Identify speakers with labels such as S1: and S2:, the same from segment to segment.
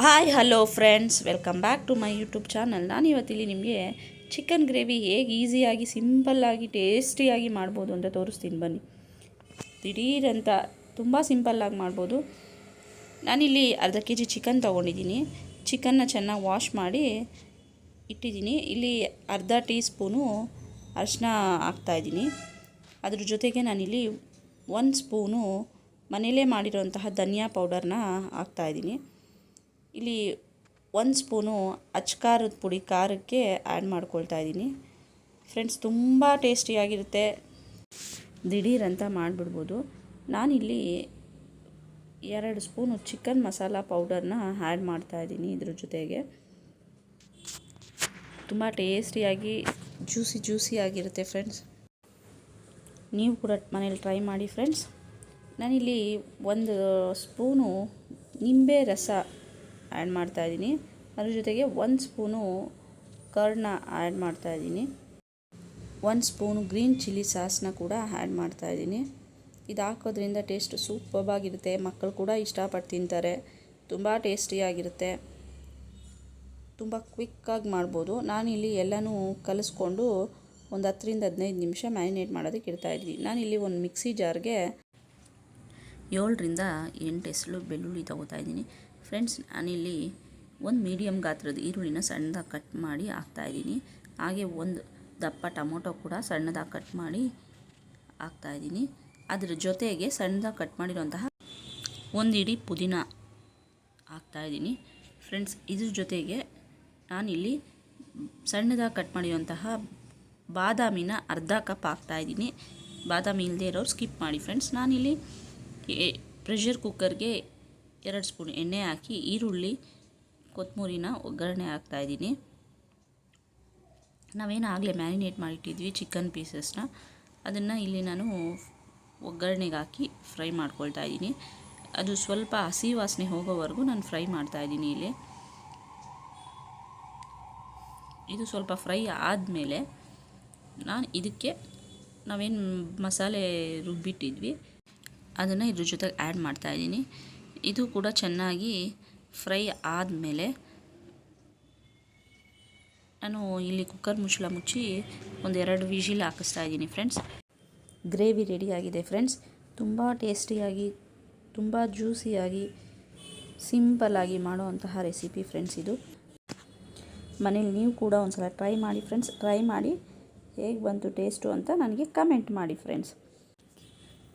S1: Hi hello friends, welcome back to my YouTube channel. ನಾನು ಇವತ್ತಿಲ್ಲಿ ನಿಮಗೆ ಚಿಕನ್ ಗ್ರೇವಿ ಹೇಗೆ ಈಸಿಯಾಗಿ ಸಿಂಪಲ್ಲಾಗಿ ಟೇಸ್ಟಿಯಾಗಿ ಮಾಡ್ಬೋದು ಅಂತ ತೋರಿಸ್ತೀನಿ ಬನ್ನಿ. ದಿಢೀರಂತ ತುಂಬ ಸಿಂಪಲ್ಲಾಗಿ ಮಾಡ್ಬೋದು. ನಾನಿಲ್ಲಿ ಅರ್ಧ ಕೆ ಜಿ ಚಿಕನ್ ತೊಗೊಂಡಿದ್ದೀನಿ. ಚಿಕನ್ನ ಚೆನ್ನಾಗಿ ವಾಶ್ ಮಾಡಿ ಇಟ್ಟಿದ್ದೀನಿ. ಇಲ್ಲಿ ಅರ್ಧ ಟೀ ಸ್ಪೂನು ಅರಿಶಿನ ಹಾಕ್ತಾಯಿದ್ದೀನಿ. ಅದ್ರ ಜೊತೆಗೆ ನಾನಿಲ್ಲಿ 1 ಸ್ಪೂನು ಮನೇಲೇ ಮಾಡಿರೋಂತಹ ಧನಿಯಾ ಪೌಡರ್ನ ಹಾಕ್ತಾಯಿದ್ದೀನಿ. ಇಲ್ಲಿ 1 ಸ್ಪೂನು ಅಚ್ಕಾರದ ಪುಡಿ ಖಾರಕ್ಕೆ ಆ್ಯಡ್ ಮಾಡ್ಕೊಳ್ತಾ ಇದ್ದೀನಿ. ಫ್ರೆಂಡ್ಸ್, ತುಂಬ ಟೇಸ್ಟಿಯಾಗಿರುತ್ತೆ, ದಿಢೀರಂತ ಮಾಡಿಬಿಡ್ಬೋದು. ನಾನಿಲ್ಲಿ 2 ಸ್ಪೂನು ಚಿಕನ್ ಮಸಾಲ ಪೌಡರ್ನ ಆ್ಯಡ್ ಮಾಡ್ತಾಯಿದ್ದೀನಿ. ಇದ್ರ ಜೊತೆಗೆ ತುಂಬ ಟೇಸ್ಟಿಯಾಗಿ ಜ್ಯೂಸಿಯಾಗಿರುತ್ತೆ ಫ್ರೆಂಡ್ಸ್. ನೀವು ಕೂಡ ಮನೇಲಿ ಟ್ರೈ ಮಾಡಿ ಫ್ರೆಂಡ್ಸ್. ನಾನಿಲ್ಲಿ 1 ಸ್ಪೂನು ನಿಂಬೆ ರಸ ಆ್ಯಡ್ ಮಾಡ್ತಾಯಿದ್ದೀನಿ. ಅದ್ರ ಜೊತೆಗೆ 1 ಸ್ಪೂನು ಕರ್ಡ್ನ ಆ್ಯಡ್ ಮಾಡ್ತಾಯಿದ್ದೀನಿ. 1 ಸ್ಪೂನು ಗ್ರೀನ್ ಚಿಲ್ಲಿ ಸಾಸ್ನ ಕೂಡ ಆ್ಯಡ್ ಮಾಡ್ತಾಯಿದ್ದೀನಿ. ಇದು ಹಾಕೋದ್ರಿಂದ ಟೇಸ್ಟ್ ಸೂಪರ್ಬಾಗಿರುತ್ತೆ. ಮಕ್ಕಳು ಕೂಡ ಇಷ್ಟಪಟ್ಟು ತಿಂತಾರೆ. ತುಂಬ ಟೇಸ್ಟಿಯಾಗಿರುತ್ತೆ, ತುಂಬ ಕ್ವಿಕ್ಕಾಗಿ ಮಾಡ್ಬೋದು. ನಾನಿಲ್ಲಿ ಎಲ್ಲನೂ ಕಲಿಸ್ಕೊಂಡು ಒಂದು 10ರಿಂದ 15 ನಿಮಿಷ ಮ್ಯಾರಿನೇಟ್ ಮಾಡೋದಕ್ಕೆ ಇಡ್ತಾಯಿದ್ದೀನಿ. ನಾನಿಲ್ಲಿ ಒಂದು ಮಿಕ್ಸಿ ಜಾರ್ಗೆ 7ರಿಂದ 8 ಎಸಳು ಬೆಳ್ಳುಳ್ಳಿ ತೊಗೋತಾಯಿದ್ದೀನಿ. ಫ್ರೆಂಡ್ಸ್, ನಾನಿಲ್ಲಿ ಒಂದು ಮೀಡಿಯಮ್ ಗಾತ್ರದ ಈರುಳ್ಳಿನ ಸಣ್ಣದಾಗಿ ಕಟ್ ಮಾಡಿ ಹಾಕ್ತಾಯಿದ್ದೀನಿ. ಹಾಗೆ ಒಂದು ದಪ್ಪ ಟೊಮೊಟೊ ಕೂಡ ಸಣ್ಣದಾಗಿ ಕಟ್ ಮಾಡಿ ಹಾಕ್ತಾಯಿದ್ದೀನಿ. ಅದರ ಜೊತೆಗೆ ಸಣ್ಣದಾಗಿ ಕಟ್ ಮಾಡಿರೋಂತಹ 1 ಹಿಡಿ ಪುದೀನ ಹಾಕ್ತಾಯಿದ್ದೀನಿ. ಫ್ರೆಂಡ್ಸ್, ಇದ್ರ ಜೊತೆಗೆ ನಾನಿಲ್ಲಿ ಸಣ್ಣದಾಗಿ ಕಟ್ ಮಾಡಿರೋಂತಹ ಬಾದಾಮಿನ ಅರ್ಧ ಕಪ್ ಹಾಕ್ತಾಯಿದ್ದೀನಿ. ಬಾದಾಮಿ ಇಲ್ಲದೆ ಇರೋರು ಸ್ಕಿಪ್ ಮಾಡಿ ಫ್ರೆಂಡ್ಸ್. ನಾನಿಲ್ಲಿ ಪ್ರೆಷರ್ ಕುಕ್ಕರ್ಗೆ 2 ಸ್ಪೂನ್ ಎಣ್ಣೆ ಹಾಕಿ ಈರುಳ್ಳಿ ಕೊತ್ತಂಬರಿನ ಒಗ್ಗರಣೆ ಹಾಕ್ತಾಯಿದ್ದೀನಿ. ನಾವೇನು ಆಗಲೇ ಮ್ಯಾರಿನೇಟ್ ಮಾಡಿಟ್ಟಿದ್ವಿ ಚಿಕನ್ ಪೀಸಸ್ನ, ಅದನ್ನು ಇಲ್ಲಿ ನಾನು ಒಗ್ಗರಣೆಗೆ ಹಾಕಿ ಫ್ರೈ ಮಾಡ್ಕೊಳ್ತಾ ಇದ್ದೀನಿ. ಅದು ಸ್ವಲ್ಪ ಹಸಿ ವಾಸನೆ ಹೋಗೋವರೆಗೂ ನಾನು ಫ್ರೈ ಮಾಡ್ತಾಯಿದ್ದೀನಿ. ಇಲ್ಲಿ ಇದು ಸ್ವಲ್ಪ ಫ್ರೈ ಆದಮೇಲೆ ನಾನು ಇದಕ್ಕೆ ನಾವೇನು ಮಸಾಲೆ ರುಬ್ಬಿಟ್ಟಿದ್ವಿ ಅದನ್ನು ಇದ್ರ ಜೊತೆಗೆ ಆ್ಯಡ್ ಮಾಡ್ತಾಯಿದ್ದೀನಿ. ಇದು ಕೂಡ ಚೆನ್ನಾಗಿ ಫ್ರೈ ಆದಮೇಲೆ ನಾನು ಇಲ್ಲಿ ಕುಕ್ಕರ್ ಮುಚ್ಚಳ ಮುಚ್ಚಿ ಒಂದು 2 ವಿಷಿಲ್ ಹಾಕಿಸ್ತಾ ಇದ್ದೀನಿ. ಫ್ರೆಂಡ್ಸ್, ಗ್ರೇವಿ ರೆಡಿಯಾಗಿದೆ ಫ್ರೆಂಡ್ಸ್. ತುಂಬ ಟೇಸ್ಟಿಯಾಗಿ, ತುಂಬ ಜ್ಯೂಸಿಯಾಗಿ, ಸಿಂಪಲ್ಲಾಗಿ ಮಾಡುವಂತಹ ರೆಸಿಪಿ ಫ್ರೆಂಡ್ಸ್. ಇದು ಮನೇಲಿ ನೀವು ಕೂಡ ಒಂದು ಸಲ ಟ್ರೈ ಮಾಡಿ ಫ್ರೆಂಡ್ಸ್. ಟ್ರೈ ಮಾಡಿ ಹೇಗೆ ಬಂತು ಟೇಸ್ಟು ಅಂತ ನನಗೆ ಕಮೆಂಟ್ ಮಾಡಿ ಫ್ರೆಂಡ್ಸ್.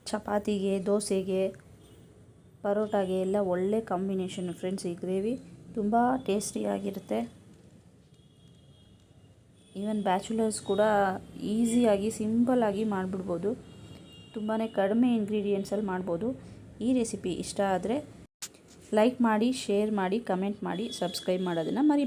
S1: ಚಪಾತಿಗೆ, ದೋಸೆಗೆ, ಪರೋಟಾಗೆ ಎಲ್ಲ ಒಳ್ಳೆ ಕಾಂಬಿನೇಷನ್ ಫ್ರೆಂಡ್ಸ್. ಈ ಗ್ರೇವಿ ತುಂಬ ಟೇಸ್ಟಿಯಾಗಿರುತ್ತೆ. ಈವನ್ ಬ್ಯಾಚುಲರ್ಸ್ ಕೂಡ ಈಸಿಯಾಗಿ ಸಿಂಪಲ್ಲಾಗಿ ಮಾಡಿಬಿಡ್ಬೋದು. ತುಂಬಾ ಕಡಿಮೆ ಇಂಗ್ರೀಡಿಯೆಂಟ್ಸಲ್ಲಿ ಮಾಡ್ಬೋದು. ಈ ರೆಸಿಪಿ ಇಷ್ಟ ಆದರೆ ಲೈಕ್ ಮಾಡಿ, ಶೇರ್ ಮಾಡಿ, ಕಮೆಂಟ್ ಮಾಡಿ, ಸಬ್ಸ್ಕ್ರೈಬ್ ಮಾಡೋದನ್ನು ಮರಿ